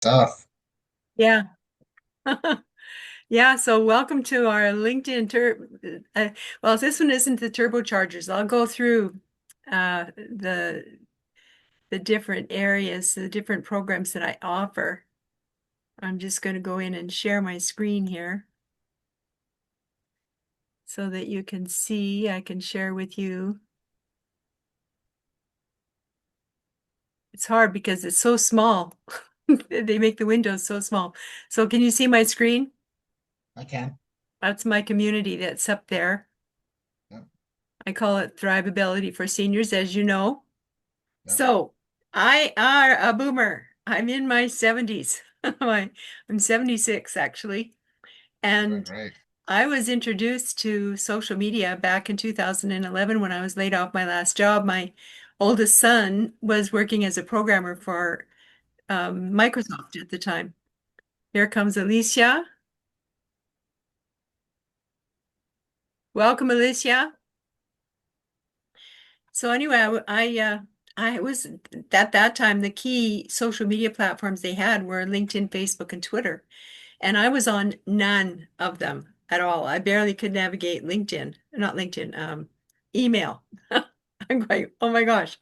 Tough. Yeah. Yeah, so welcome to our LinkedIn well, this one isn't the turbochargers. I'll go through the different areas, the different programs that I offer. I'm just going to go in and share my screen here so that you can see. I can share with you. It's hard because it's so small. They make the windows so small. So can you see my screen? I can. That's my community that's up there. Yep. I call it Thriveability for Seniors, as you know. Yep. So I are a boomer. I'm in my 70s. I'm 76 actually. Right. And Right. I was introduced to social media back in 2011 when I was laid off my last job. My oldest son was working as a programmer for Microsoft at the time. Here comes Alicia. Welcome, Alicia. So anyway, I was at that time the key social media platforms they had were LinkedIn, Facebook, and Twitter. And I was on none of them at all. I barely could navigate LinkedIn, not LinkedIn, email. I'm going, oh my gosh.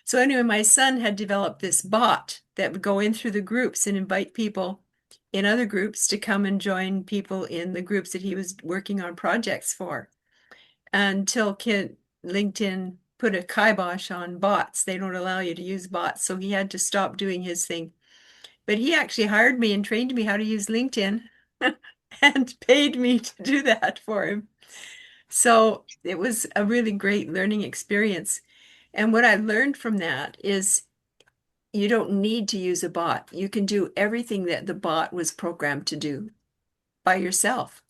So anyway, my son had developed this bot that would go in through the groups and invite people in other groups to come and join people in the groups that he was working on projects for. Until LinkedIn put a kibosh on bots. They don't allow you to use bots. So he had to stop doing his thing. But he actually hired me and trained me how to use LinkedIn and paid me to do that for him. So it was a really great learning experience. And what I learned from that is you don't need to use a bot. You can do everything that the bot was programmed to do by yourself.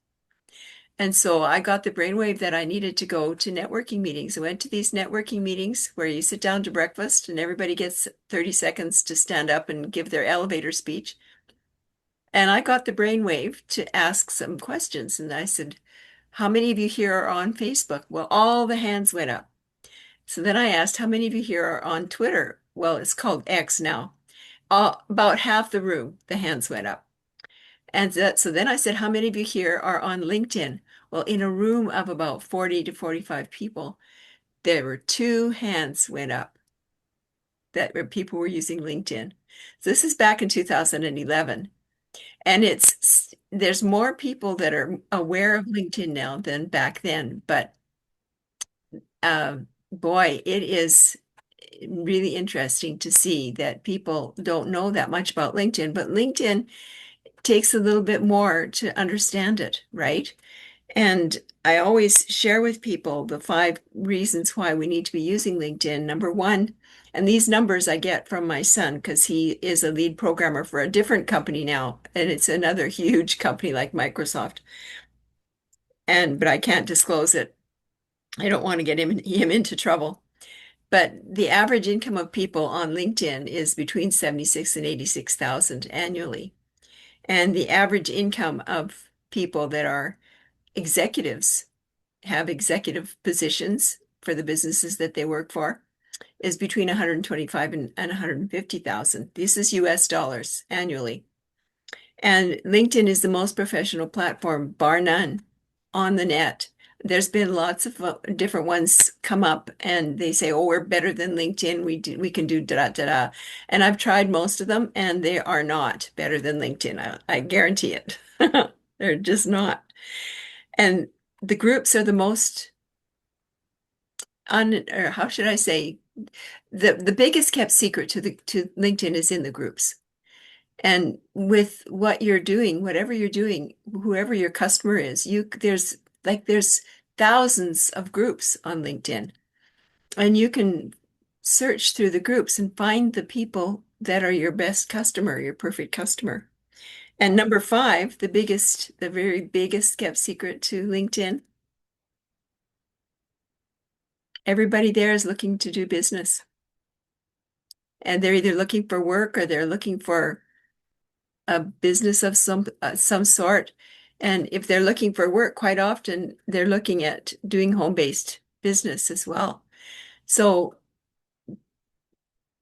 And so I got the brainwave that I needed to go to networking meetings. I went to these networking meetings where you sit down to breakfast and everybody gets 30 seconds to stand up and give their elevator speech. And I got the brainwave to ask some questions. And I said, how many of you here are on Facebook? Well, all the hands went up. So then I asked, how many of you here are on Twitter? Well, it's called X now. About half the room, the hands went up. And so then I said, how many of you here are on LinkedIn? Well, in a room of about 40 to 45 people, there were two hands went up that people were using LinkedIn. So this is back in 2011. And there's more people that are aware of LinkedIn now than back then. But boy, it is really interesting to see that people don't know that much about LinkedIn, but LinkedIn takes a little bit more to understand it, right? And I always share with people the 5 reasons why we need to be using LinkedIn. Number one, and these numbers I get from my son because he is a lead programmer for a different company now, and it's another huge company like Microsoft. But I can't disclose it. I don't want to get him into trouble. But the average income of people on LinkedIn is between 76 and 86,000 annually. And the average income of people that are executives have executive positions for the businesses that they work for is between 125 and 150,000. This is US dollars annually. And LinkedIn is the most professional platform, bar none, on the net. There's been lots of different ones come up and they say, oh, we're better than LinkedIn. We can do da da da. And I've tried most of them and they are not better than LinkedIn. I guarantee it. They're just not. And the groups are the most or how should I say, the biggest kept secret to LinkedIn is in the groups. And with what you're doing, whatever you're doing, whoever your customer is, there's thousands of groups on LinkedIn. And you can search through the groups and find the people that are your best customer, your perfect customer. And number five, the very biggest kept secret to LinkedIn, everybody there is looking to do business. And they're either looking for work or they're looking for a business of some sort. And if they're looking for work, quite often they're looking at doing home-based business as well. So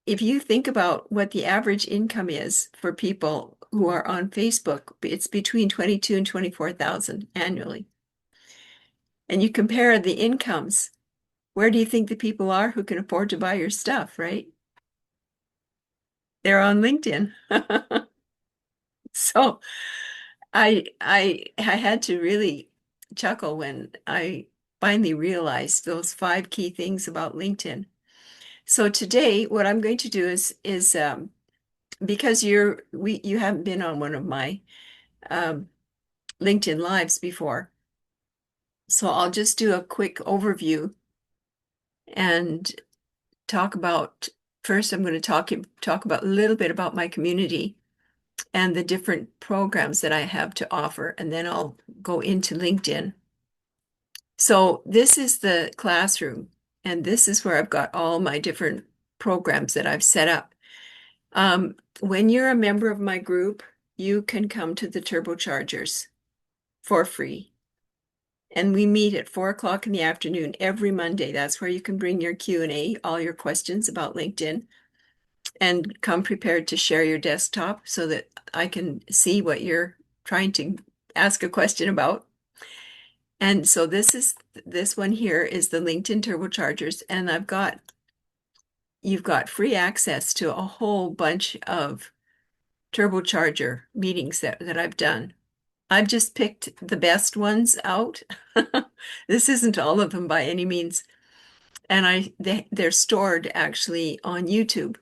if you think about what the average income is for people who are on Facebook, it's between 22 and 24,000 annually. And you compare the incomes, where do you think the people are who can afford to buy your stuff, right? They're on LinkedIn. So I had to really chuckle when I finally realized those 5 key things about LinkedIn. So today, what I'm going to do is because you haven't been on one of my um, LinkedIn lives before, so I'll just do a quick overview and talk about. First, I'm going to talk about a little bit about my community and the different programs that I have to offer, and then I'll go into LinkedIn. So this is the classroom, and this is where I've got all my different programs that I've set up. When you're a member of my group, you can come to the turbochargers for free. And we meet at 4 o'clock in the afternoon every Monday. That's where you can bring your Q&A, all your questions about LinkedIn, and come prepared to share your desktop so that I can see what you're trying to ask a question about. And so this one here is the LinkedIn turbochargers, and you've got free access to a whole bunch of turbocharger meetings that I've done. I've just picked the best ones out. This isn't all of them by any means. And they're stored actually on YouTube.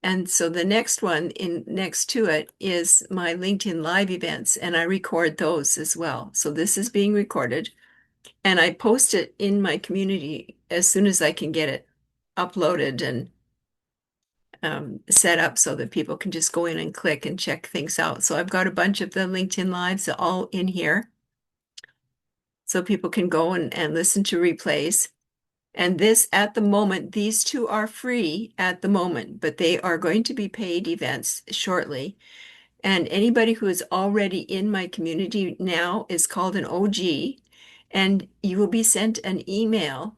And so the next one next to it is my LinkedIn Live events, and I record those as well. So this is being recorded, and I post it in my community as soon as I can get it uploaded and set up so that people can just go in and click and check things out. So I've got a bunch of the LinkedIn Lives all in here. So people can go and listen to replays. And this, at the moment, these two are free at the moment, but they are going to be paid events shortly. And anybody who is already in my community now is called an OG, and you will be sent an email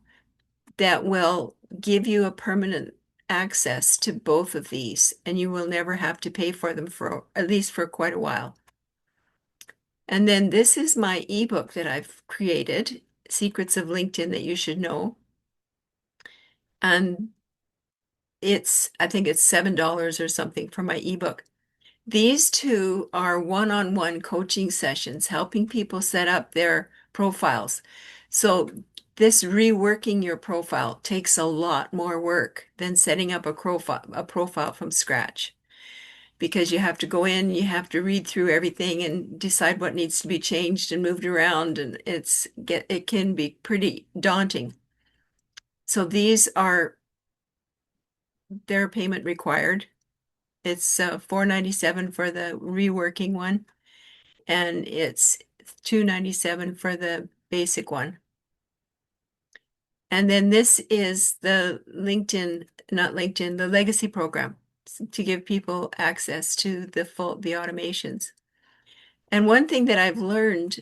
that will give you a permanent access to both of these, and you will never have to pay for them for at least for quite a while. And then this is my ebook that I've created, Secrets of LinkedIn That You Should Know. And I think it's $7 or something for my ebook. These two are one-on-one coaching sessions, helping people set up their profiles. So this reworking your profile takes a lot more work than setting up a profile from scratch, because you have to go in, you have to read through everything and decide what needs to be changed and moved around, and it can be pretty daunting. So their payment required. It's $4.97 for the reworking one, and it's $2.97 for the basic one. And then this is the the legacy program to give people access to the automations. And one thing that I've learned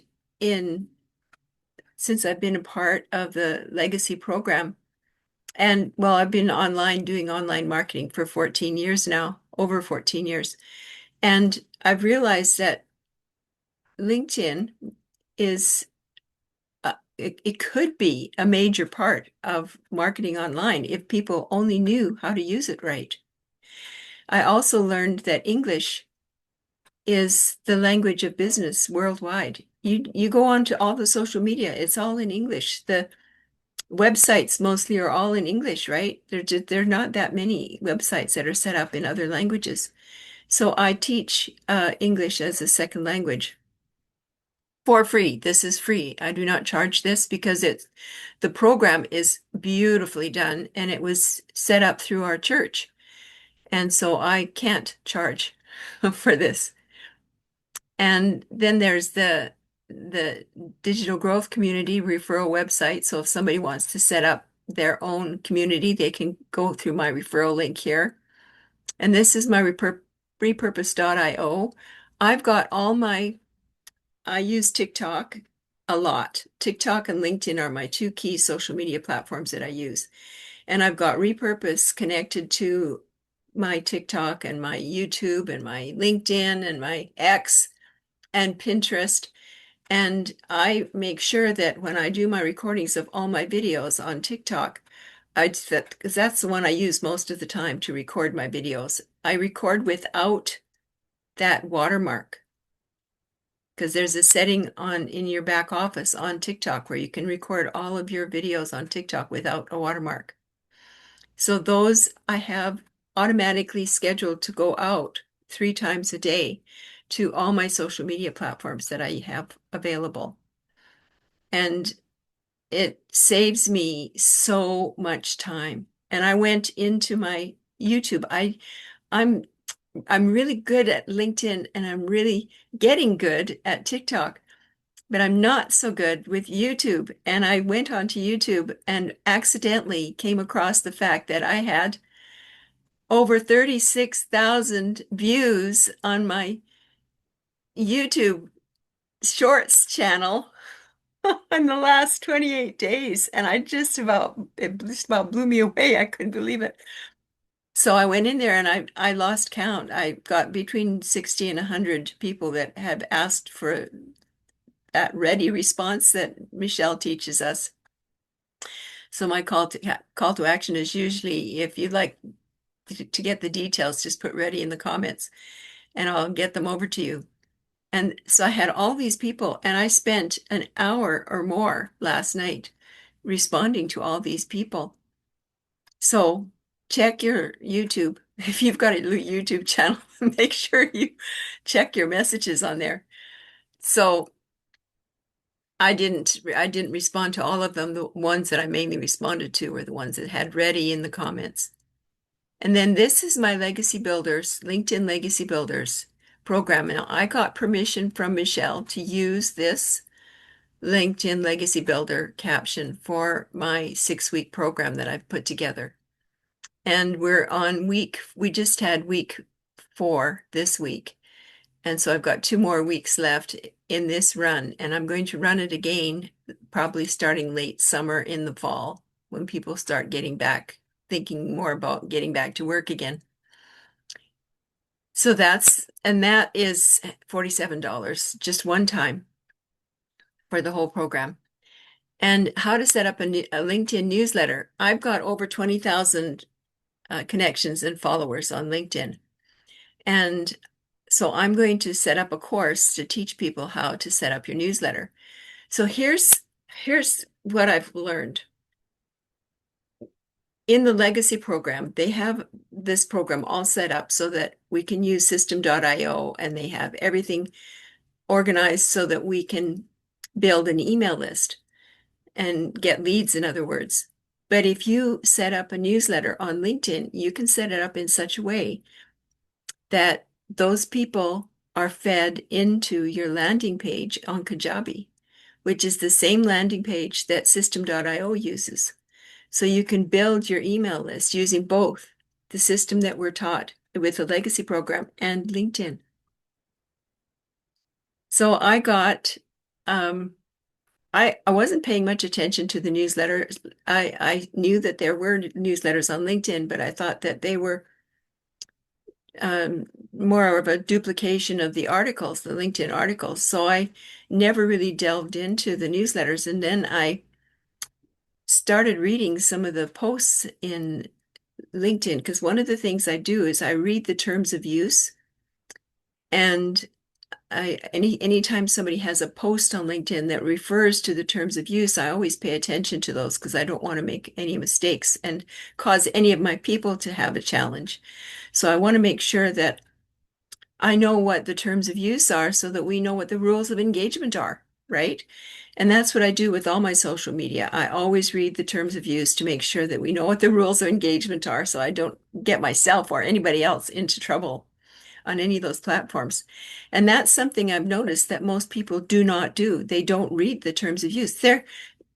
since I've been a part of the legacy program, and well, I've been doing online marketing for 14 years now, over 14 years. And I've realized that LinkedIn it could be a major part of marketing online if people only knew how to use it right. I also learned that English is the language of business worldwide. You go on to all the social media, it's all in English. The websites mostly are all in English, right? There are not that many websites that are set up in other languages. So I teach English as a second language for free. This is free. I do not charge this because the program is beautifully done and it was set up through our church. And so I can't charge for this. And then there's the digital growth community referral website. So if somebody wants to set up their own community, they can go through my referral link here. And this is my repurpose.io. I've got I use TikTok a lot. TikTok and LinkedIn are my 2 key social media platforms that I use. And I've got Repurpose connected to my TikTok and my YouTube and my LinkedIn and my X and Pinterest. And I make sure that when I do my recordings of all my videos on TikTok, because that's the one I use most of the time to record my videos. I record without that watermark because there's a setting on in your back office on TikTok where you can record all of your videos on TikTok without a watermark. So those I have automatically scheduled to go out 3 times a day to all my social media platforms that I have available. And it saves me so much time. And I went into my YouTube. I'm I'm really good at LinkedIn and I'm really getting good at TikTok, but I'm not so good with YouTube. And I went onto YouTube and accidentally came across the fact that I had over 36,000 views on my YouTube Shorts channel in the last 28 days. And it just about blew me away. I couldn't believe it. So I went in there and I lost count. I got between 60 and 100 people that have asked for that ready response that Michelle teaches us. So my call to action is usually if you'd like to get the details, just put ready in the comments and I'll get them over to you. And so I had all these people and I spent an hour or more last night responding to all these people. So check your YouTube. If you've got a YouTube channel, make sure you check your messages on there. So I didn't respond to all of them. The ones that I mainly responded to were the ones that had ready in the comments. And then this is my Legacy Builders, LinkedIn Legacy Builders program. Now I got permission from Michelle to use this LinkedIn Legacy Builder caption for my 6-week program that I've put together. And we just had week 4 this week. And so I've got 2 more weeks left in this run, and I'm going to run it again, probably starting late summer in the fall when people start thinking more about getting back to work again. So that is $47 just one time for the whole program. And how to set up a LinkedIn newsletter. I've got over 20,000 connections and followers on LinkedIn. And so I'm going to set up a course to teach people how to set up your newsletter. So here's what I've learned. In the Legacy program, they have this program all set up so that we can use System.io, and they have everything organized so that we can build an email list and get leads, in other words. But if you set up a newsletter on LinkedIn, you can set it up in such a way that those people are fed into your landing page on Kajabi, which is the same landing page that System.io uses. So you can build your email list using both the system that we're taught with the Legacy program and LinkedIn. So I wasn't paying much attention to the newsletters. I knew that there were newsletters on LinkedIn, but I thought that they were more of a duplication of the articles, the LinkedIn articles. So I never really delved into the newsletters. And then I started reading some of the posts in LinkedIn, because one of the things I do is I read the terms of use. And anytime somebody has a post on LinkedIn that refers to the terms of use, I always pay attention to those because I don't want to make any mistakes and cause any of my people to have a challenge. So I want to make sure that I know what the terms of use are so that we know what the rules of engagement are, right? And that's what I do with all my social media. I always read the terms of use to make sure that we know what the rules of engagement are so I don't get myself or anybody else into trouble on any of those platforms. And that's something I've noticed that most people do not do. They don't read the terms of use. They're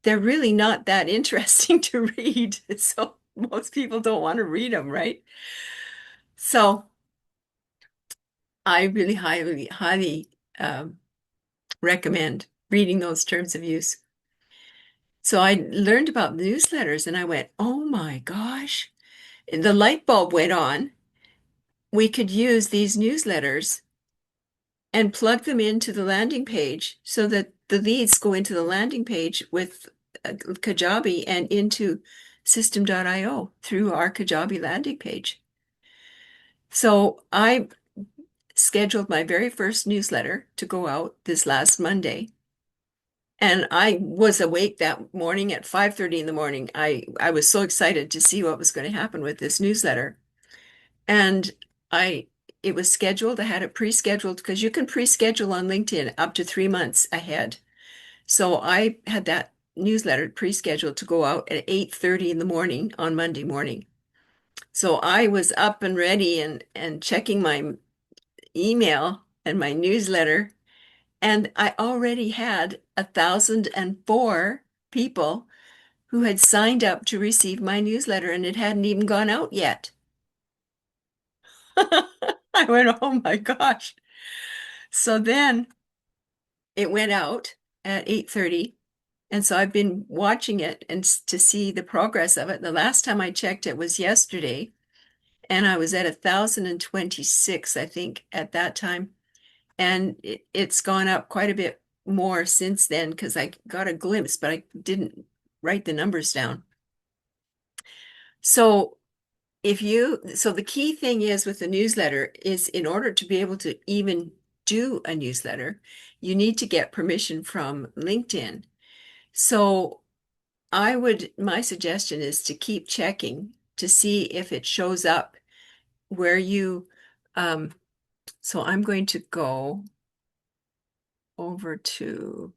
really not that interesting to read. So most people don't want to read them, right? So I really highly recommend reading those terms of use. So I learned about newsletters and I went, oh my gosh, the light bulb went on. we could use these newsletters and plug them into the landing page so that the leads go into the landing page with Kajabi and into System.io through our Kajabi landing page. So I scheduled my very first newsletter to go out this last Monday. And I was awake that morning at 5:30 in the morning. I was so excited to see what was going to happen with this newsletter. And I it was scheduled. I had it pre-scheduled because you can pre-schedule on LinkedIn up to 3 months ahead. So I had that newsletter pre-scheduled to go out at 8:30 in the morning on Monday morning. So I was up and ready and checking my email and my newsletter, and I already had 1,004 people who had signed up to receive my newsletter, and it hadn't even gone out yet. I went, oh my gosh. So then it went out at 8:30. And so I've been watching it and to see the progress of it. The last time I checked it was yesterday, and I was at 1,026, I think, at that time. And it's gone up quite a bit more since then because I got a glimpse, but I didn't write the numbers down. So so the key thing is with the newsletter is in order to be able to even do a newsletter, you need to get permission from LinkedIn. So my suggestion is to keep checking to see if it shows up where so I'm going to go over to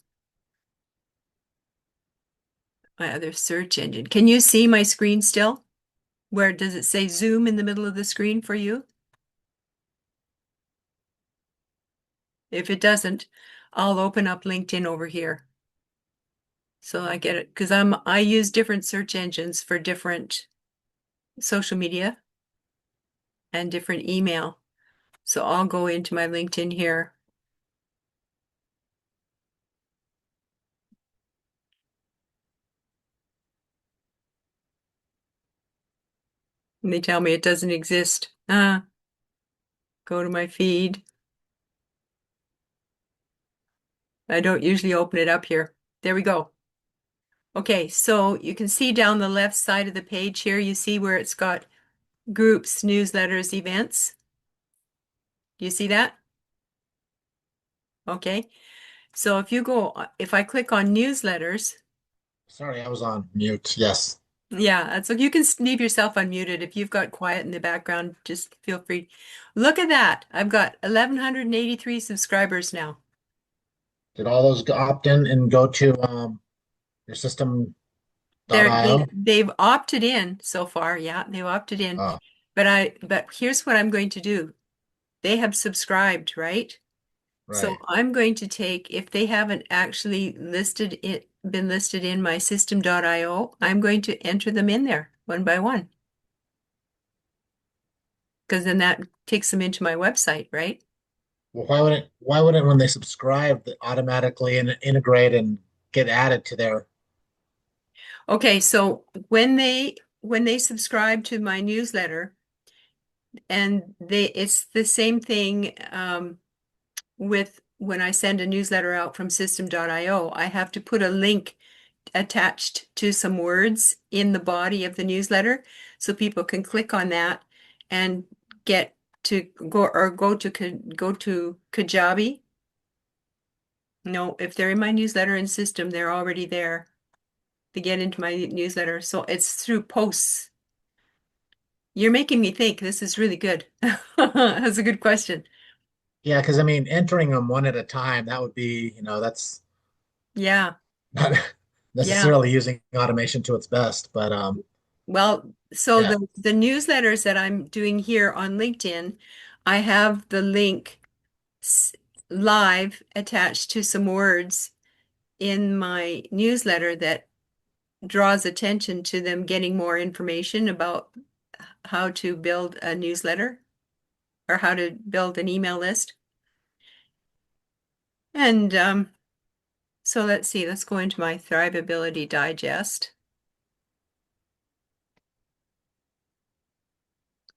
my other search engine. Can you see my screen still? Where does it say Zoom in the middle of the screen for you? If it doesn't, I'll open up LinkedIn over here. So I get it because I use different search engines for different social media and different email. So I'll go into my LinkedIn here. And they tell me it doesn't exist. Go to my feed. I don't usually open it up here. There we go. Okay, so you can see down the left side of the page here, you see where it's got groups, newsletters, events. Do you see that? Okay. So if I click on newsletters, Sorry, I was on mute. Yes. yeah, so you can leave yourself unmuted. If you've got quiet in the background, just feel free. Look at that. I've got 1,183 subscribers now. Did all those opt in and go to your system.io? They've opted in so far. Yeah, they've opted in. Oh, But here's what I'm going to do. They have subscribed, right? So right. I'm going to take, if they haven't actually been listed in my system.io, I'm going to enter them in there one by one. Because then that takes them into my website, right? Well, why wouldn't when they subscribe automatically integrate and get added to their Okay, so when they subscribe to my newsletter, and it's the same thing with when I send a newsletter out from system.io, I have to put a link attached to some words in the body of the newsletter so people can click on that and get to go to Kajabi. No, if they're in my newsletter and system, they're already there. They get into my newsletter. So it's through posts. You're making me think. This is really good. That's a good question. Yeah, because I mean, entering them one at a time, that would be, that's Yeah. not Yeah. necessarily using automation to its best, but Well, so yeah, the newsletters that I'm doing here on LinkedIn, I have the link live attached to some words in my newsletter that draws attention to them getting more information about how to build a newsletter or how to build an email list. And so let's see, let's go into my Thrivability Digest.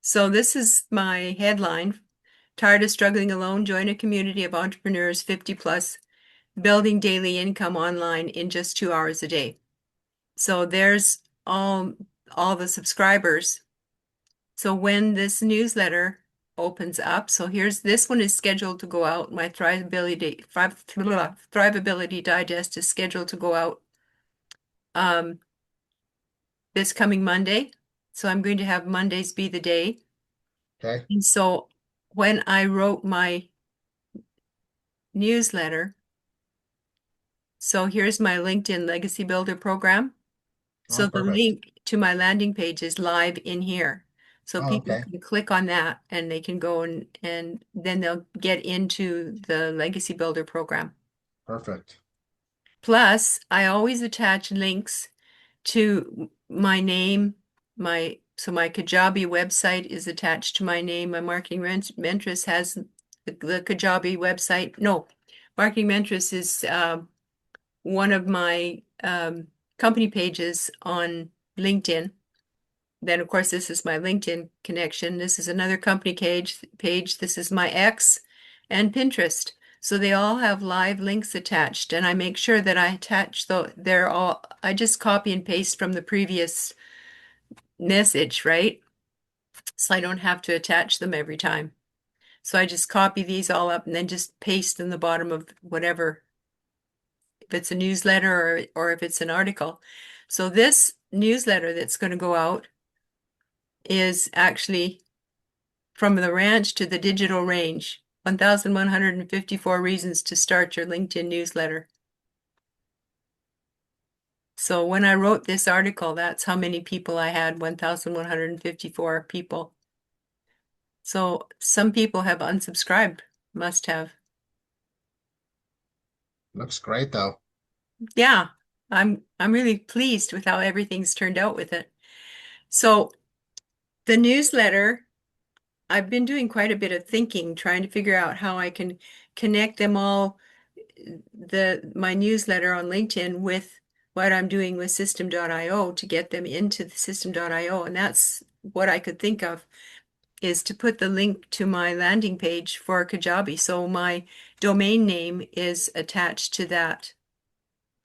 So this is my headline. Tired of struggling alone? Join a community of entrepreneurs 50 plus, building daily income online in just 2 hours a day. So there's all the subscribers. So when this newsletter opens up, so here's this one is scheduled to go out. My Thrivability Digest is scheduled to go out um, this coming Monday. So I'm going to have Mondays be the day. Okay. And so when I wrote my newsletter, so here's my LinkedIn Legacy Builder program. Oh, So the perfect. link to my landing page is live in here. So Oh, people okay. can click on that and they can go and then they'll get into the Legacy Builder program. Perfect. Plus, I always attach links to my name, my Kajabi website is attached to my name. My Marketing Mentress has the Kajabi website. No, Marketing Mentress is one of my company pages on LinkedIn. Then, of course, this is my LinkedIn connection. This is another company page. This is my X and Pinterest. So they all have live links attached, and I make sure that I attach they're all, I just copy and paste from the previous message, right? So I don't have to attach them every time. So I just copy these all up and then just paste in the bottom of whatever, if it's a newsletter or if it's an article. So this newsletter that's going to go out is actually from the ranch to the digital range, 1,154 reasons to start your LinkedIn newsletter. So when I wrote this article, that's how many people I had, 1,154 people. So some people have unsubscribed, must have. Looks great though. Yeah, I'm really pleased with how everything's turned out with it. So the newsletter, I've been doing quite a bit of thinking, trying to figure out how I can connect them all, my newsletter on LinkedIn with what I'm doing with System.io to get them into the System.io. And that's what I could think of is to put the link to my landing page for Kajabi. So my domain name is attached to that.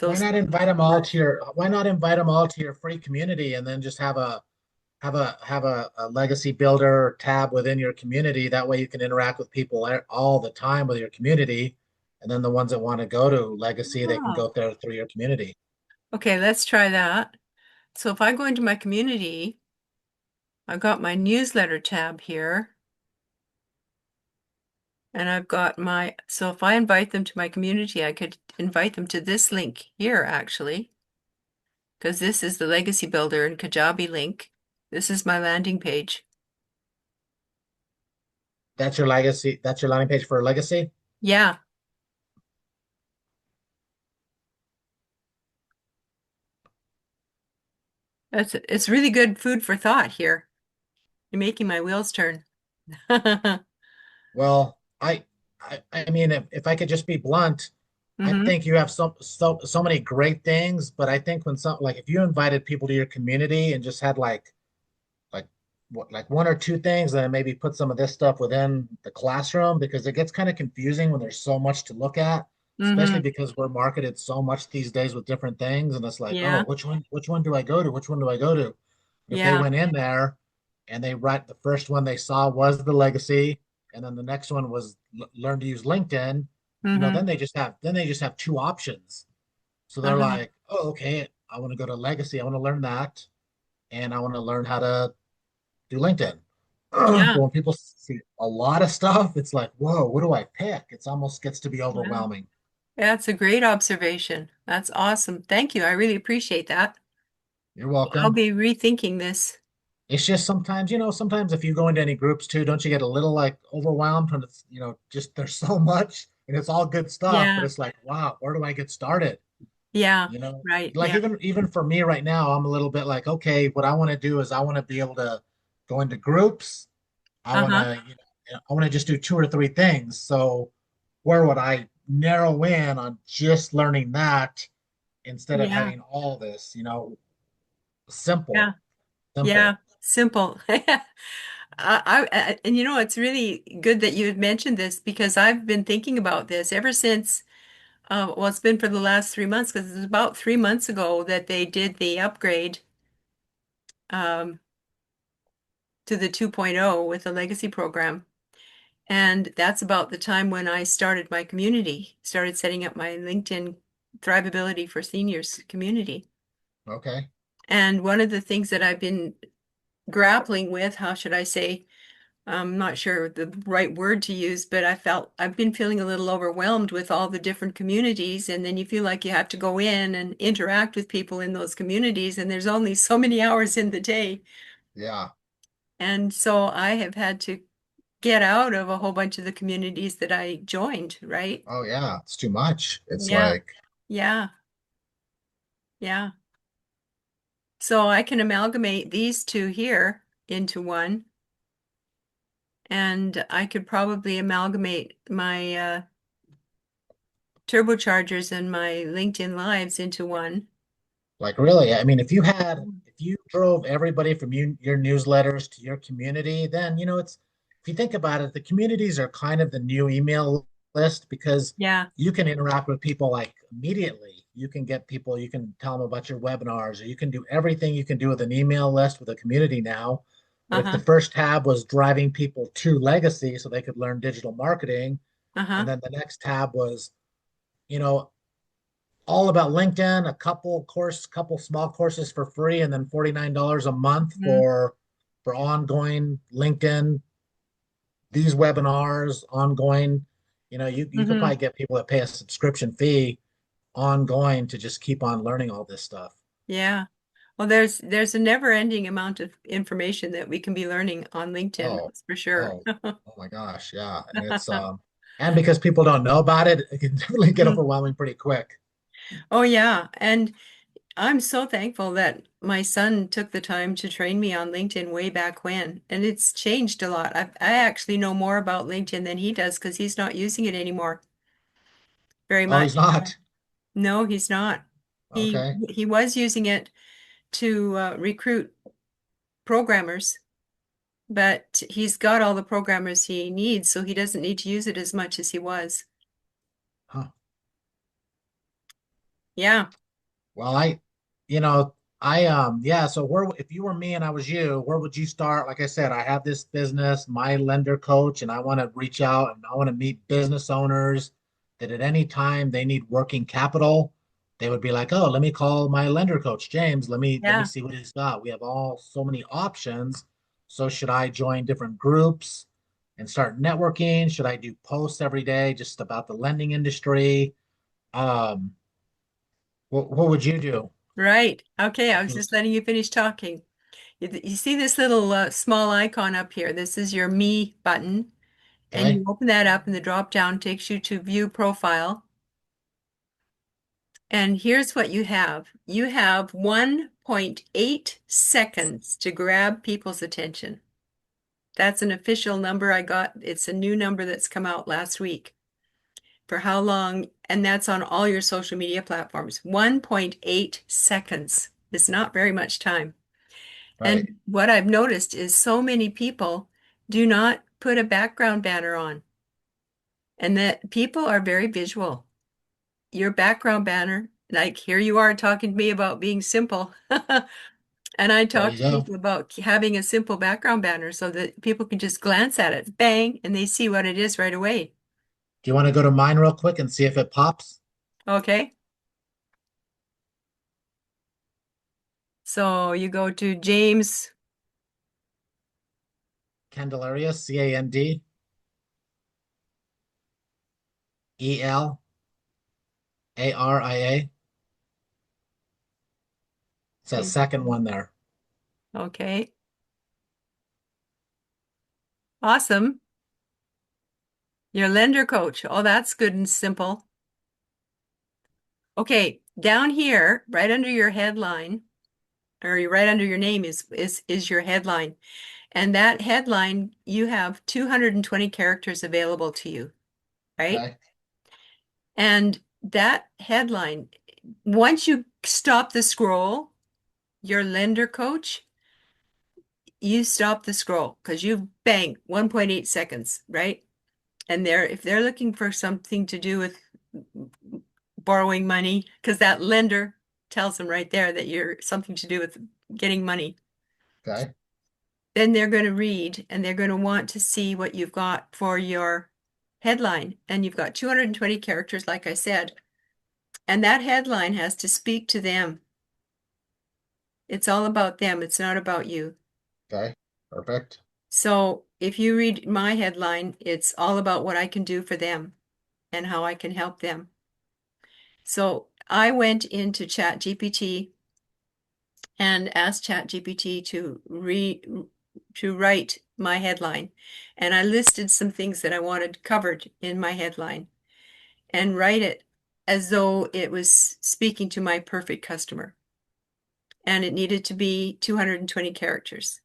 Why Those not invite them all to your, why not invite them all to your free community and then just have a legacy builder tab within your community. That way you can interact with people all the time with your community. And then the ones that want to go to legacy, they can Oh. go there through your community. Okay, let's try that. So if I go into my community, I've got my newsletter tab here. And I've got so if I invite them to my community, I could invite them to this link here, actually, because this is the Legacy Builder and Kajabi link. This is my landing page. That's your legacy. That's your landing page for legacy. Yeah, it's really good food for thought here. You're making my wheels turn. Well, I mean, if I could just be blunt, I hmm think you have so many great things, but I think when some like if you invited people to your community and just had like what like one or two things, and then maybe put some of this stuff within the classroom because it gets kind of confusing when there's so much to look at, especially hmm because we're marketed so much these days with different things, and it's like, oh, Yeah, which one do I go to? Which one do I go to? But if they yeah, went in there and they write the first one they saw was the legacy, and then the next one was learn to use LinkedIn, hmm then they just have two options. So they're uh-huh. like, oh, okay, I want to go to legacy, I want to learn that, and I want to learn how to do LinkedIn. But Yeah, when people see a lot of stuff, it's like, whoa, what do I pick? It's almost gets to be yeah. overwhelming. That's a great observation. That's awesome. Thank you. I really appreciate that. You're I'll welcome. be rethinking this. It's just sometimes if you go into any groups too, don't you get a little like overwhelmed when it's, just there's so much and it's all good stuff, but Yeah, it's like, wow, where do I get started? yeah, You know, right. like Yeah. even for me right now, I'm a little bit like, okay, what I want to do is I want to be able to go into groups. I want Uh-huh. to, I want to just do two or three things. So where would I narrow in on just learning that instead of Yeah. having all this, Yeah. simple, Yeah. simple. Simple. And you know, it's really good that you had mentioned this because I've been thinking about this ever since, well, it's been for the last 3 months because it was about 3 months ago that they did the upgrade um, to the 2.0 with the legacy program. And that's about the time when I started my community, started setting up my LinkedIn Thrivability for Seniors community. Okay. And one of the things that I've been grappling with, how should I say, I'm not sure the right word to use, but I've been feeling a little overwhelmed with all the different communities, and then you feel like you have to go in and interact with people in those communities, and there's only so many hours in the day. Yeah. And so I have had to get out of a whole bunch of the communities that I joined, right? Oh yeah. It's too much. It's Yeah, like, yeah, yeah. So I can amalgamate these two here into one, and I could probably amalgamate my turbochargers and my LinkedIn Lives into one. like really, I mean, if you drove everybody from your newsletters to your community, then, if you think about it, the communities are kind of the new email list because Yeah. you can interact with people like immediately. You can get people, you can tell them about your webinars, or you can do everything you can do with an email list with a community now. But if the Uh-huh. first tab was driving people to legacy so they could learn digital marketing, and Uh-huh. then the next tab was, you know, all about LinkedIn, couple small courses for free, and then $49 a month Hmm. for ongoing LinkedIn, these webinars, ongoing. You could Hmm. probably get people that pay a subscription fee ongoing to just keep on learning all this stuff. Yeah. Well, there's a never-ending amount of information that we can be learning on LinkedIn, Oh, that's for sure. oh, oh my gosh, yeah. And it's and because people don't know about it, it can really get Mhm. overwhelming pretty quick. Oh yeah. And I'm so thankful that my son took the time to train me on LinkedIn way back when, and it's changed a lot. I actually know more about LinkedIn than he does because he's not using it anymore very Oh, he's much. not. No, he's not. He Okay. he was using it to recruit programmers, but he's got all the programmers he needs, so he doesn't need to use it as much as he was. Huh. Yeah. Well, yeah, so if you were me and I was you, where would you start? Like I said, I have this business, my lender coach, and I want to reach out and I want to meet business owners that at any time they need working capital, they would be like, "Oh, let me call my lender coach, James. Let me Yeah. see what he's got. We have all so many options. So should I join different groups and start networking? Should I do posts every day just about the lending industry? Um, what would you do? Right. Okay, I If was you just letting you finish talking. You see this little small icon up here? This is your Me button, and Okay. you open that up, and the drop down takes you to View Profile. And here's what you have. You have 1.8 seconds to grab people's attention. That's an official number I got. It's a new number that's come out last week. For how long? And that's on all your social media platforms. 1.8 seconds is not very much time. Right. And what I've noticed is so many people do not put a background banner on, and that people are very visual. Your background banner, like here you are talking to me about being simple. And I There talk you to go. people about having a simple background banner so that people can just glance at it, bang, and they see what it is right away. Do you want to go to mine real quick and see if it pops? Okay. So you go to James. Candelaria, Candelaria. It's that second one there. Okay. Awesome. Your lender coach. Oh, that's good and simple. Okay, down here, right under your headline, or right under your name is your headline. And that headline, you have 220 characters available to you, right? Okay. And that headline, once you stop the scroll, your lender coach, you stop the scroll because you've bang 1.8 seconds, right? And if they're looking for something to do with borrowing money, because that lender tells them right there that you're something to do with getting money, Okay. then they're going to read and they're going to want to see what you've got for your headline. And you've got 220 characters, like I said, and that headline has to speak to them. It's all about them. It's not about you. Okay. Perfect. So if you read my headline, it's all about what I can do for them and how I can help them. So I went into ChatGPT and asked ChatGPT to write my headline. And I listed some things that I wanted covered in my headline and write it as though it was speaking to my perfect customer. And it needed to be 220 characters.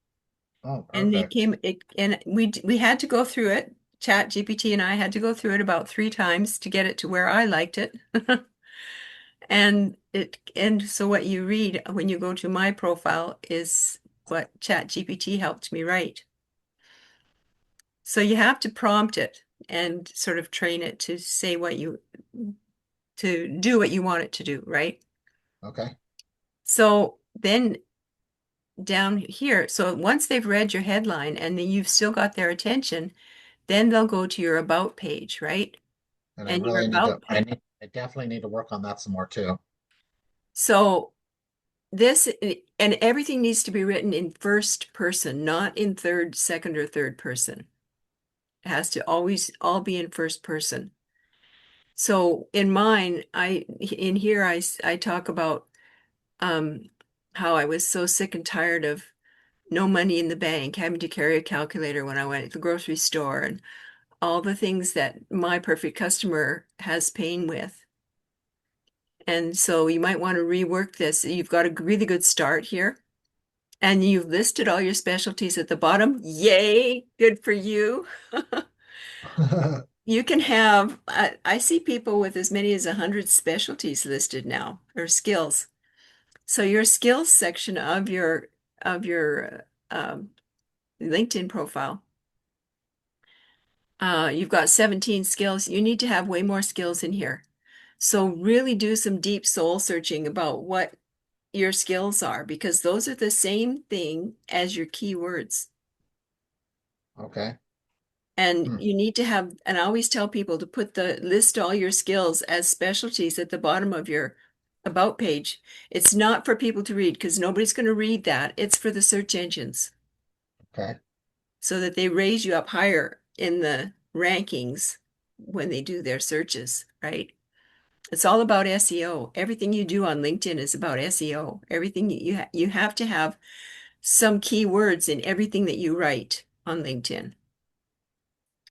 Oh, And perfect. we had to go through it. ChatGPT and I had to go through it about 3 times to get it to where I liked it. And so what you read when you go to my profile is what ChatGPT helped me write. So you have to prompt it and sort of train it to say to do what you want it to do, right? Okay. So then down here, so once they've read your headline and then you've still got their attention, then they'll go to your about page, right? And I And your really need to, about page. I definitely need to work on that some more too. So this and everything needs to be written in first person, not in third, second, or third person. It has to always all be in first person. So in mine, in here I talk about um how I was so sick and tired of no money in the bank, having to carry a calculator when I went to the grocery store, and all the things that my perfect customer has pain with. And so you might want to rework this. You've got a really good start here. And you've listed all your specialties at the bottom. Yay, good for you. You can have, I see people with as many as 100 specialties listed now, or skills. So your skills section of your LinkedIn profile, you've got 17 skills. You need to have way more skills in here. So really do some deep soul searching about what your skills are, because those are the same thing as your keywords. Okay. And Hmm. you need to have, and I always tell people to list all your skills as specialties at the bottom of your about page. It's not for people to read because nobody's going to read that. It's for the search engines Okay. so that they raise you up higher in the rankings when they do their searches, right? It's all about SEO. Everything you do on LinkedIn is about SEO. Everything you have to have some keywords in everything that you write on LinkedIn.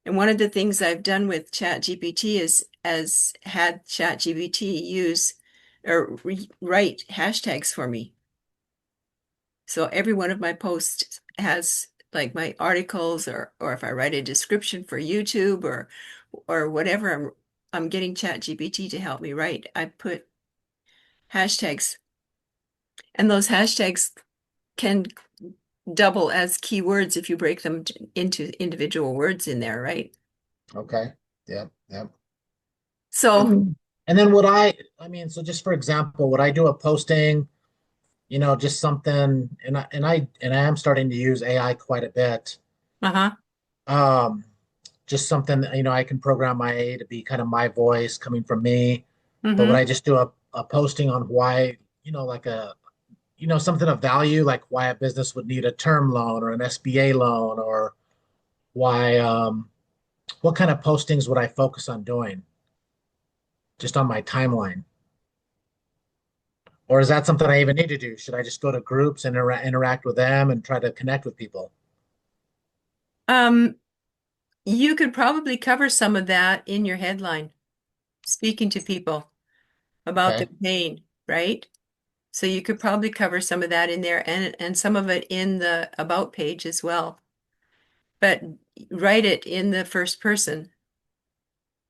And one of the things I've done with ChatGPT is as had ChatGPT use or write hashtags for me. So every one of my posts has like my articles or if I write a description for YouTube or whatever I'm getting ChatGPT to help me write, I put hashtags. And those hashtags can double as keywords if you break them into individual words in there, right? Okay. Yep. Yep. So, And then I mean, so just for example, would I do a posting, just something, and I am starting to use AI quite a bit. uh-huh. Um, just something, I can program my A to be kind of my voice coming from me. But would Mm-hmm. I just do a posting on why, like something of value, like why a business would need a term loan or an SBA loan, or why, what kind of postings would I focus on doing just on my timeline? Or is that something I even need to do? Should I just go to groups and interact with them and try to connect with people? Um, you could probably cover some of that in your headline, speaking to people about their Okay. pain, right? So you could probably cover some of that in there and some of it in the about page as well. But write it in the first person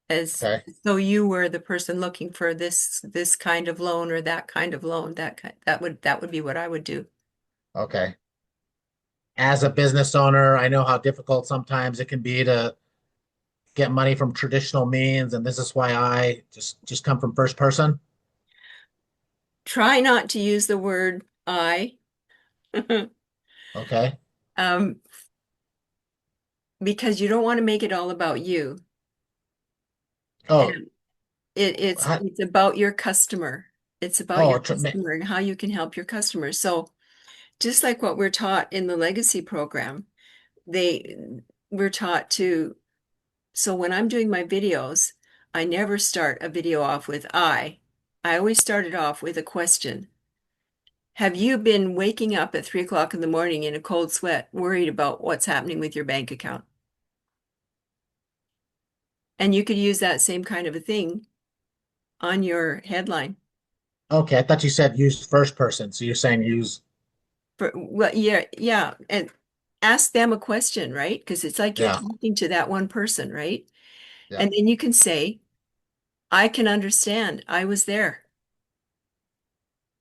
as Okay. though you were the person looking for this kind of loan or that kind of loan. That would be what I would do. Okay. as a business owner, I know how difficult sometimes it can be to get money from traditional means, and this is why I just come from first person. Try not to use the word I, Okay. um, because you don't want to make it all about you. Oh, And it's I, it's about your customer. It's about oh, your customer and how you can help your customer. So just like what we're taught in the legacy program, they we're taught to, so when I'm doing my videos, I never start a video off with I. I always start it off with a question. Have you been waking up at 3 o'clock in the morning in a cold sweat, worried about what's happening with your bank account? And you could use that same kind of a thing on your headline. okay. I thought you said use first person, so you're saying use. For well, yeah, yeah, and ask them a question, right? Because it's like you're Yeah, talking to that one person, right? yeah. And then you can say, I can understand. I was there.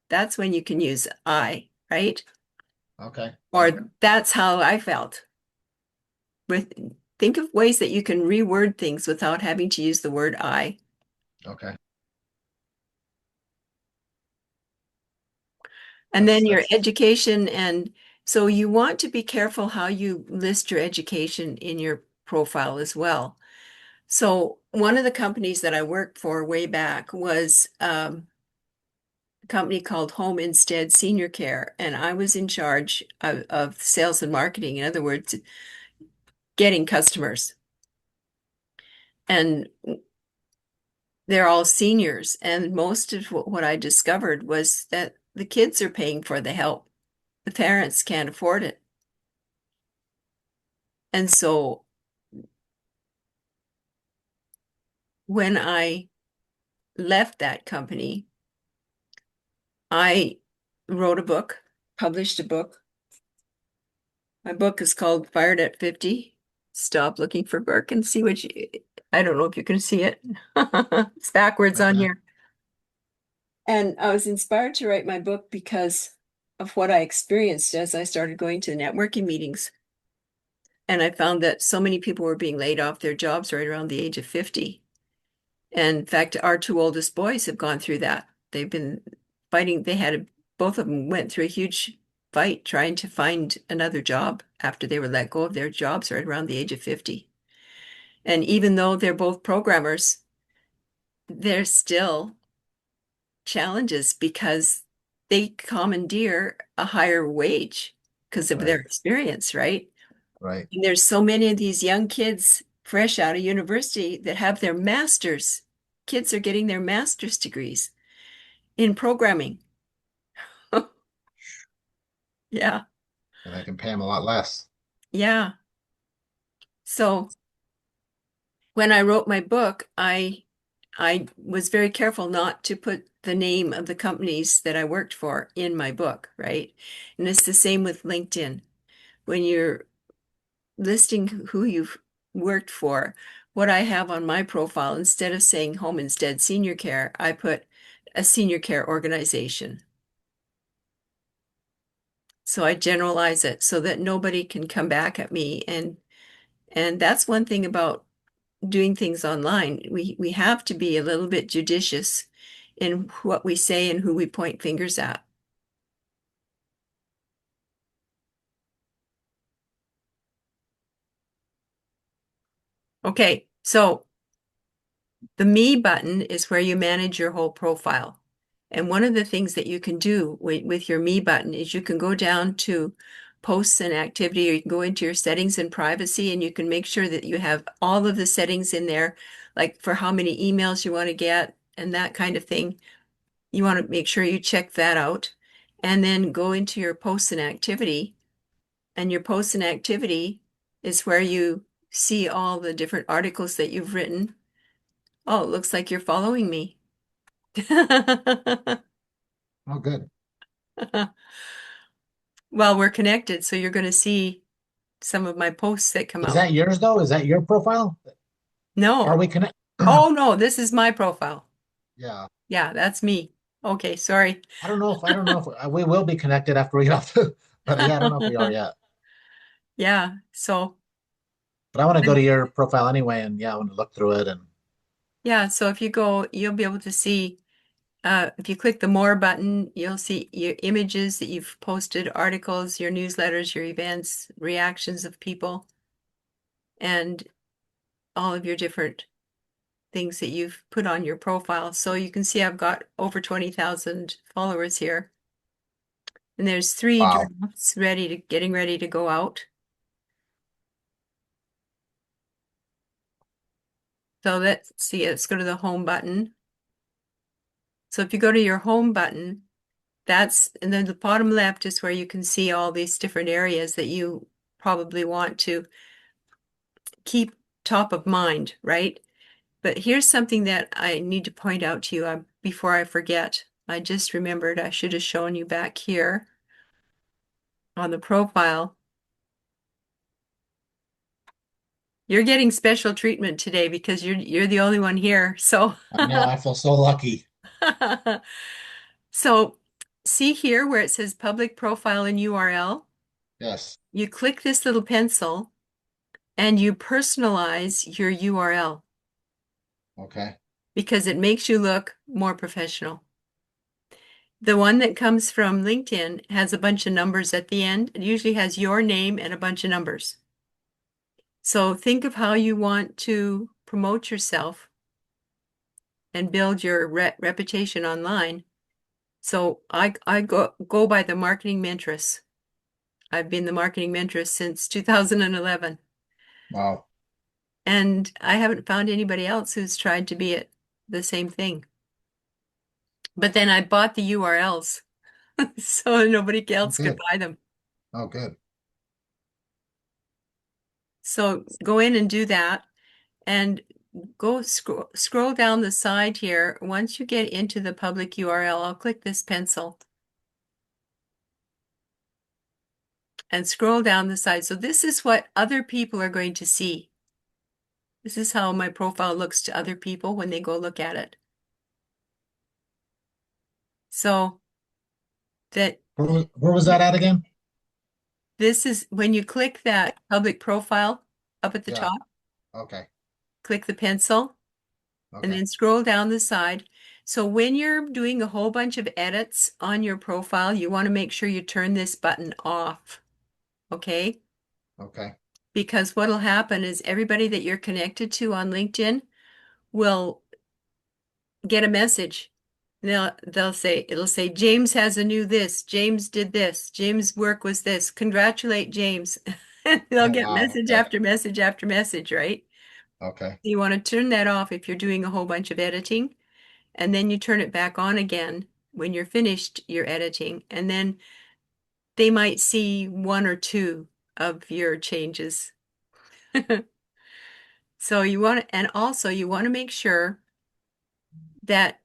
That's when you can use I, right? Okay. Or that's how I felt. With think of ways that you can reword things without having to use the word I. Okay. And then your That's education, and so you want to be careful how you list your education in your profile as well. So one of the companies that I worked for way back was a company called Home Instead Senior Care, and I was in charge of sales and marketing. In other words, getting customers. And they're all seniors, and most of what I discovered was that the kids are paying for the help. The parents can't afford it. And so when I left that company, I wrote a book, published a book. My book is called Fired at 50. Stop looking for work and see what you, I don't know if you can see it. It's backwards on okay. here. And I was inspired to write my book because of what I experienced as I started going to networking meetings. And I found that so many people were being laid off their jobs right around the age of 50. And in fact, our two oldest boys have gone through that. They've been fighting. Both of them went through a huge fight trying to find another job after they were let go of their jobs right around the age of 50. And even though they're both programmers, there's still challenges because they commandeer a higher wage because of their Right. experience, right? Right. And there's so many of these young kids fresh out of university that have their masters. Kids are getting their master's degrees in programming. Yeah, And I can pay them a lot less. yeah. So when I wrote my book, I was very careful not to put the name of the companies that I worked for in my book, right? And it's the same with LinkedIn. When you're listing who you've worked for, what I have on my profile, instead of saying Home Instead Senior Care, I put a senior care organization. So I generalize it so that nobody can come back at me. And that's one thing about doing things online. We have to be a little bit judicious in what we say and who we point fingers at. Okay, so the Me button is where you manage your whole profile. And one of the things that you can do with your Me button is you can go down to posts and activity, or you can go into your settings and privacy, and you can make sure that you have all of the settings in there, like for how many emails you want to get and that kind of thing. You want to make sure you check that out. And then go into your posts and activity. And your posts and activity is where you see all the different articles that you've written. Oh, it looks like you're following me. Oh, good. Well, we're connected, so you're going to see some of my posts that come Is out. that yours though? Is that your profile? Are No. we connect? Oh, no, this is my profile. Yeah. Yeah, that's me. Okay, sorry. I don't know if we will be connected after we get off. But yeah, I don't know if we are yet. Yeah. So, But I want to go to your profile anyway, and yeah, I want to look through it. And yeah. So if you go, you'll be able to see, if you click the more button, you'll see your images that you've posted, articles, your newsletters, your events, reactions of people, and all of your different things that you've put on your profile. So you can see I've got over 20,000 followers here. And there's three wow, drafts getting ready to go out. So let's see, let's go to the home button. So if you go to your home button, and then the bottom left is where you can see all these different areas that you probably want to keep top of mind, right? But here's something that I need to point out to you before I forget. I just remembered I should have shown you back here on the profile. You're getting special treatment today because you're the only one here. So I know I feel so lucky. so see here where it says public profile and URL. Yes. You click this little pencil and you personalize your URL Okay. because it makes you look more professional. The one that comes from LinkedIn has a bunch of numbers at the end. It usually has your name and a bunch of numbers. So think of how you want to promote yourself and build your reputation online. So I go by the marketing mentress. I've been the marketing mentress since 2011, Wow. and I haven't found anybody else who's tried to be it the same thing. But then I bought the URLs so nobody Oh, else could good. buy them. Oh, good. So go in and do that and go scroll down the side here. Once you get into the public URL, I'll click this pencil and scroll down the side. So this is what other people are going to see. This is how my profile looks to other people when they go look at it. So that Where was that at again? this is when you click that public profile up at the Yeah. top, Okay. click the pencil and Okay. then scroll down the side. So when you're doing a whole bunch of edits on your profile, you want to make sure you turn this button off, okay? Okay. Because what'll happen is everybody that you're connected to on LinkedIn will get a message. It'll say James has a new this, James did this, James' work was this. Congratulate James. They'll Oh, get wow. message Okay. after message after message, right? Okay. You want to turn that off if you're doing a whole bunch of editing, and then you turn it back on again when you're finished your editing, and then they might see one or two of your changes. So you want to, and also you want to make sure that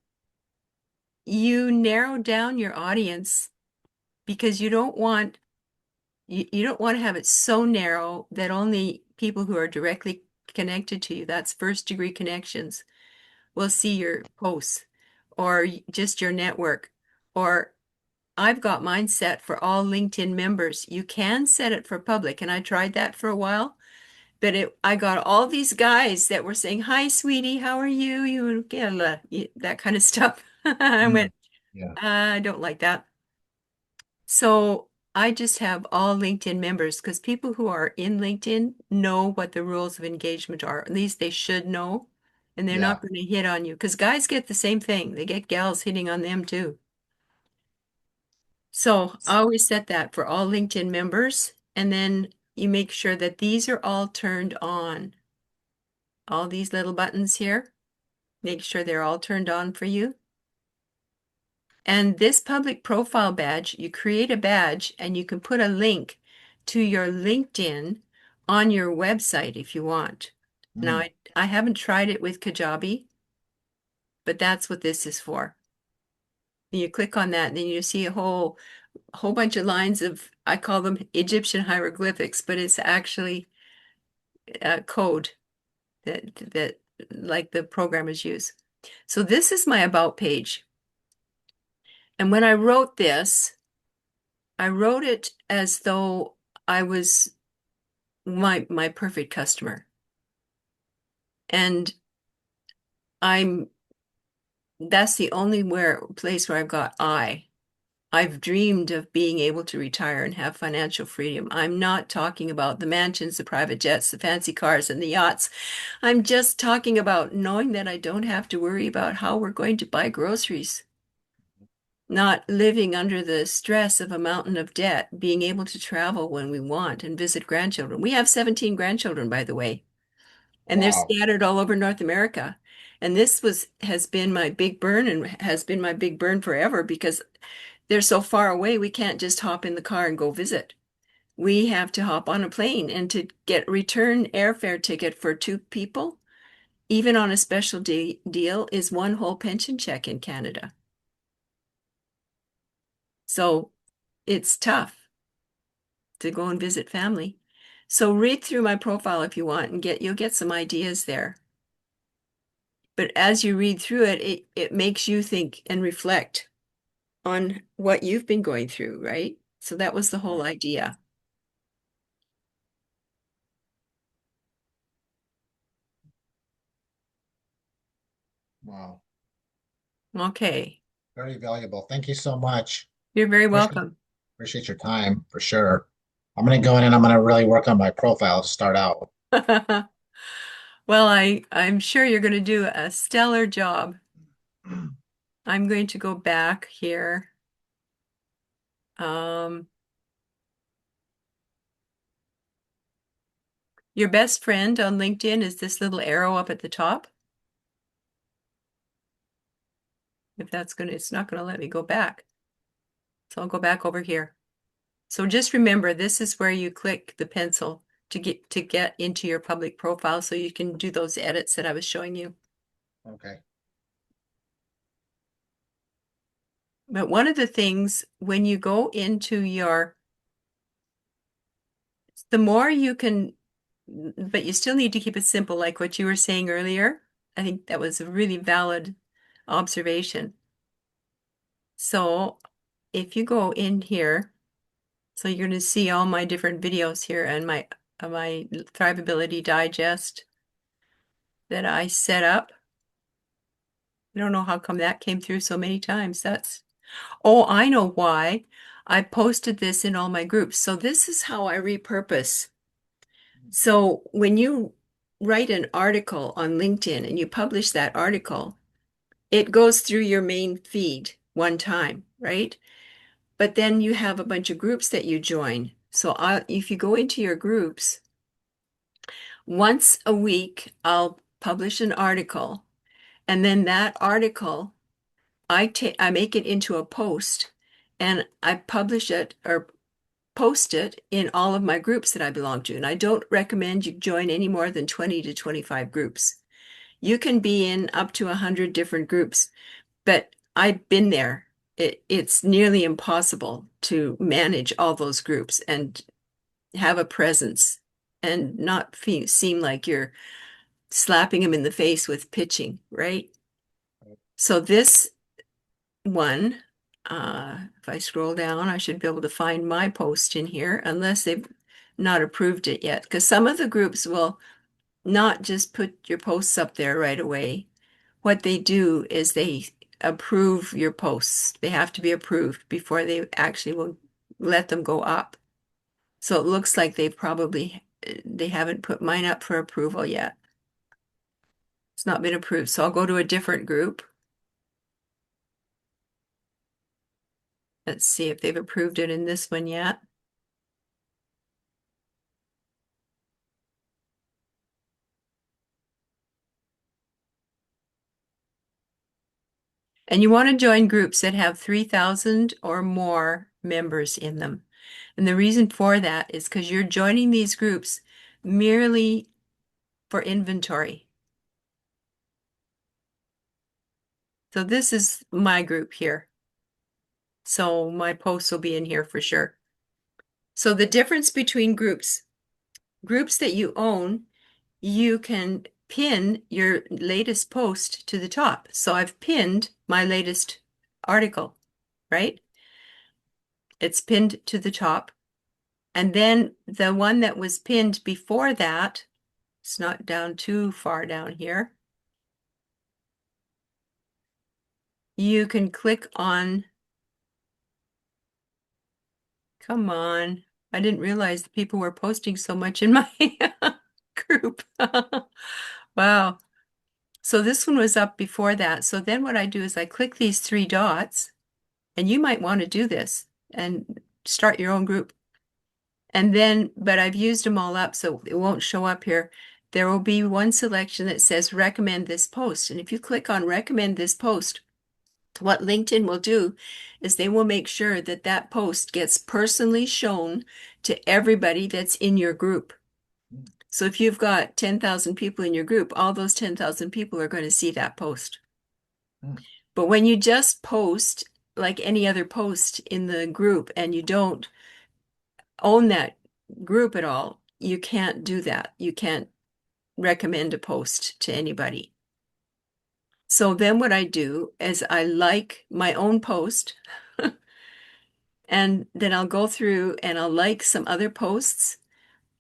you narrow down your audience because you don't want to have it so narrow that only people who are directly connected to you, that's first degree connections, will see your posts or just your network. Or I've got mine set for all LinkedIn members. You can set it for public, and I tried that for a while, but I got all these guys that were saying, "Hi, sweetie, how are you?" You get that kind of stuff. I Mm. went, Yeah. I don't like that. So I just have all LinkedIn members because people who are in LinkedIn know what the rules of engagement are. At least they should know, and they're Yeah. not going to hit on you because guys get the same thing. They get gals hitting on them too. So I always set that for all LinkedIn members, and then you make sure that these are all turned on. All these little buttons here, make sure they're all turned on for you. And this public profile badge, you create a badge and you can put a link to your LinkedIn on your website if you want. Now, Mm. I haven't tried it with Kajabi, but that's what this is for. And you click on that, and then you see a whole bunch of lines of, I call them Egyptian hieroglyphics, but it's actually code that like the programmers use. So this is my about page. And when I wrote this, I wrote it as though I was my perfect customer. And I'm that's the only place where I've got I've dreamed of being able to retire and have financial freedom. I'm not talking about the mansions, the private jets, the fancy cars, and the yachts. I'm just talking about knowing that I don't have to worry about how we're going to buy groceries, not living under the stress of a mountain of debt, being able to travel when we want and visit grandchildren. We have 17 grandchildren, by the way, and they're Wow. scattered all over North America. And this has been my big burn and has been my big burn forever because they're so far away, we can't just hop in the car and go visit. We have to hop on a plane and to get return airfare ticket for two people, even on a special deal, is one whole pension check in Canada. So it's tough to go and visit family. So read through my profile if you want and you'll get some ideas there. But as you read through it makes you think and reflect on what you've been going through, right? So that was the whole idea. Wow. Okay. Very valuable. Thank you so much. You're very Appreciate welcome. appreciate your time for sure. I'm gonna go in and I'm gonna really work on my profile to start out. Well, I'm sure you're going to do a stellar job. I'm going to go back here. Um, your best friend on LinkedIn is this little arrow up at the top. If it's not going to let me go back. So I'll go back over here. So just remember, this is where you click the pencil to get into your public profile so you can do those edits that I was showing you. Okay. But one of the things when you go into the more you can, but you still need to keep it simple, like what you were saying earlier. I think that was a really valid observation. So if you go in here, so you're going to see all my different videos here and my Thrivability Digest that I set up. I don't know how come that came through so many times. Oh, I know why. I posted this in all my groups. So this is how I repurpose. So when you write an article on LinkedIn and you publish that article, it goes through your main feed one time, right? But then you have a bunch of groups that you join. So if you go into your groups, once a week, I'll publish an article, and then that article, I make it into a post, and I publish it or post it in all of my groups that I belong to. And I don't recommend you join any more than 20 to 25 groups. You can be in up to 100 different groups, but I've been there. It's nearly impossible to manage all those groups and have a presence and not seem like you're slapping them in the face with pitching, right? So this one, if I scroll down, I should be able to find my post in here, unless they've not approved it yet. Because some of the groups will not just put your posts up there right away. What they do is they approve your posts. They have to be approved before they actually will let them go up. So it looks like they haven't put mine up for approval yet. It's not been approved. So I'll go to a different group. Let's see if they've approved it in this one yet. And you want to join groups that have 3,000 or more members in them. And the reason for that is because you're joining these groups merely for inventory. So this is my group here. So my posts will be in here for sure. So the difference between groups that you own, you can pin your latest post to the top. So I've pinned my latest article, right? It's pinned to the top. And then the one that was pinned before that, it's not down too far down here. You can click on, come on. I didn't realize the people were posting so much in my group. Wow. So this one was up before that. So then what I do is I click these three dots, and you might want to do this and start your own group. And then, but I've used them all up, so it won't show up here. There will be one selection that says recommend this post. And if you click on recommend this post, what LinkedIn will do is they will make sure that that post gets personally shown to everybody that's in your group. So if you've got 10,000 people in your group, all those 10,000 people are going to see that post. Hmm. But when you just post like any other post in the group and you don't own that group at all, you can't do that. You can't recommend a post to anybody. So then what I do is I like my own post and then I'll go through and I'll like some other posts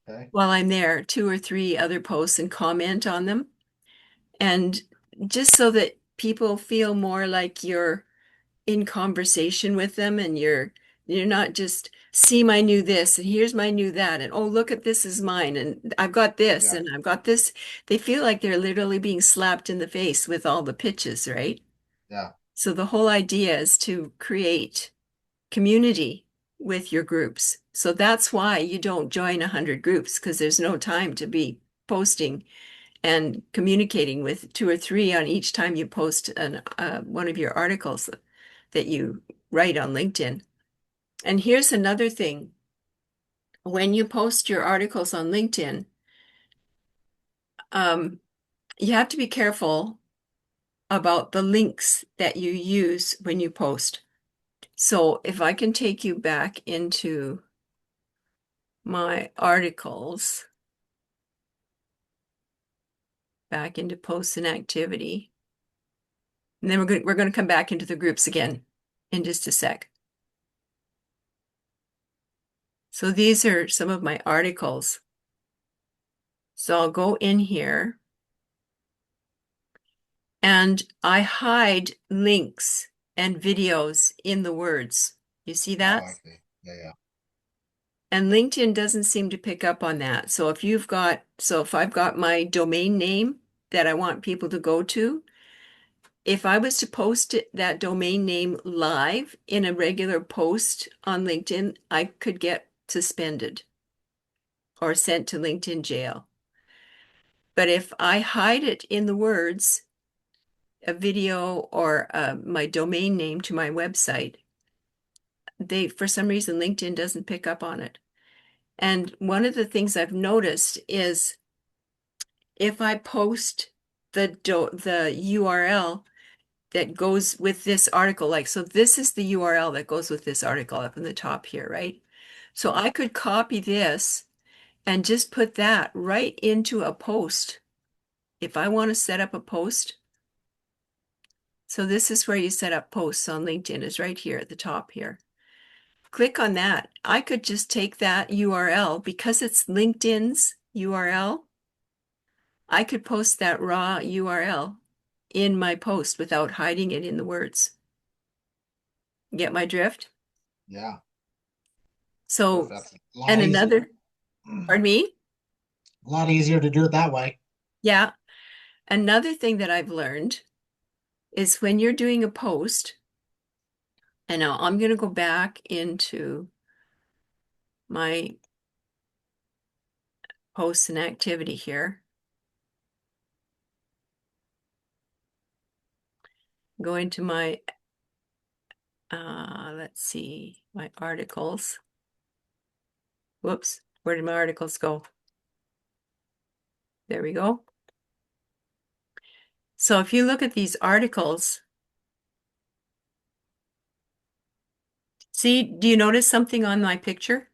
Okay. while I'm there, two or three other posts and comment on them. And just so that people feel more like you're in conversation with them and you're not just see my new this and here's my new that and oh look at this is mine and I've got this Yeah. and I've got this. They feel like they're literally being slapped in the face with all the pitches, right? Yeah. So the whole idea is to create community with your groups. So that's why you don't join 100 groups because there's no time to be posting and communicating with two or three on each time you post one of your articles that you write on LinkedIn. And here's another thing. When you post your articles on LinkedIn, um, you have to be careful about the links that you use when you post. So if I can take you back into my articles, back into posts and activity, and then we're going to come back into the groups again in just a sec. So these are some of my articles. So I'll go in here and I hide links and videos in the words. You see Oh, that? I see. Yeah, yeah. And LinkedIn doesn't seem to pick up on that. So if I've got my domain name that I want people to go to, if I was to post that domain name live in a regular post on LinkedIn, I could get suspended or sent to LinkedIn jail. But if I hide it in the words, a video or my domain name to my website, for some reason, LinkedIn doesn't pick up on it. And one of the things I've noticed is if I post the URL that goes with this article, like, so this is the URL that goes with this article up in the top here, right? So I could copy this and just put that right into a post. If I want to set up a post, so this is where you set up posts on LinkedIn, is right here at the top here. Click on that. I could just take that URL because it's LinkedIn's URL. I could post that raw URL in my post without hiding it in the words. Get my drift? Yeah. So, That's a lot and easier. another, pardon me? A lot easier to do it that way. Yeah. Another thing that I've learned is when you're doing a post, and now I'm going to go back into my posts and activity here. Go into my, let's see, my articles. Whoops, where did my articles go? There we go. So if you look at these articles, see, do you notice something on my picture?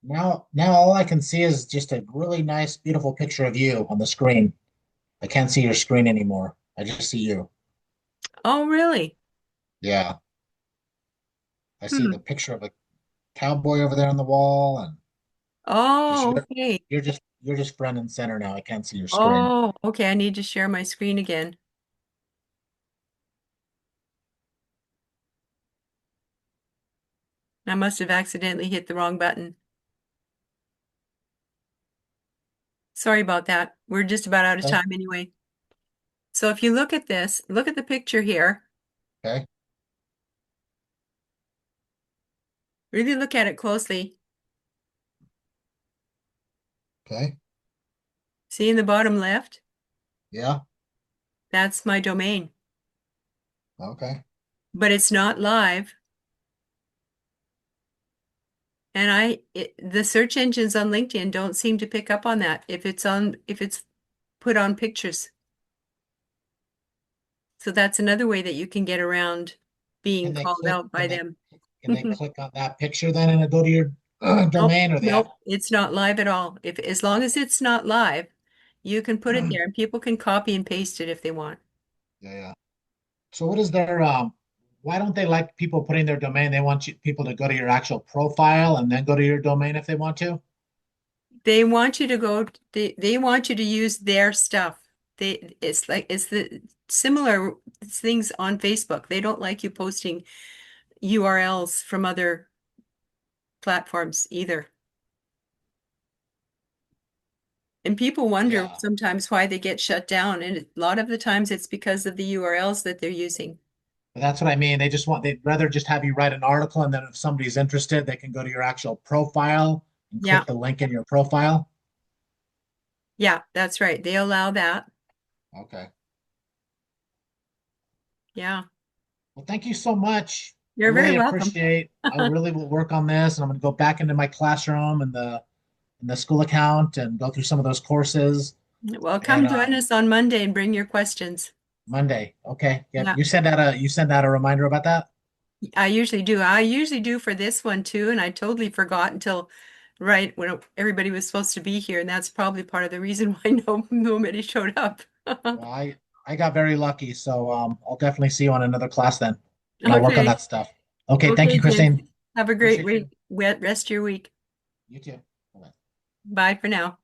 Now all I can see is just a really nice, beautiful picture of you on the screen. I can't see your screen anymore. I just see you. Oh, really? Yeah. I see Hmm. the picture of a cowboy over there on the wall, and just Oh, okay. you're just front and center now. I can't see your screen. Oh, okay. I need to share my screen again. I must have accidentally hit the wrong button. Sorry about that. We're just about out of Okay. time anyway. So if you look at this, look at the picture here. Okay. Really look at it closely. Okay. See in the bottom left? Yeah. That's my domain. Okay. But it's not live. And the search engines on LinkedIn don't seem to pick up on that if it's put on pictures. So that's another way that you can get around being Can they called click? out by them. Can they click on that picture then and go to your Nope, domain, or they have? nope, it's not live at all. If as long as it's not live, you can put it there and people can copy and paste it if they want. Yeah. Yeah. So what is their why don't they like people putting their domain? They want people to go to your actual profile and then go to your domain if they want to. They want you to go, they want you to use their stuff. It's like, it's the similar things on Facebook. They don't like you posting URLs from other platforms either. And people wonder Yeah. sometimes why they get shut down. And a lot of the times it's because of the URLs that they're using. But that's what I mean. They'd rather just have you write an article, and then if somebody's interested, they can go to your actual profile and Yeah, click the link in your profile. yeah, that's right. They allow that. Okay. Yeah, Well, thank you so much. I you're very really welcome. appreciate. I really will work on this, and I'm going to go back into my classroom and the school account and go through some of those courses. Well, And come join us on Monday and bring your questions. Monday, okay. Yep. Yeah, You send out a reminder about that. I usually do. I usually do for this one too, and I totally forgot until right when everybody was supposed to be here, and that's probably part of the reason why nobody showed up. Well, I got very lucky, so I'll definitely see you on another class then, and I'll work on Okay. that stuff. Okay, thank Okay, you, James. Christine. Have a great Appreciate week. you. Rest your week. You too. Bye. Bye for now.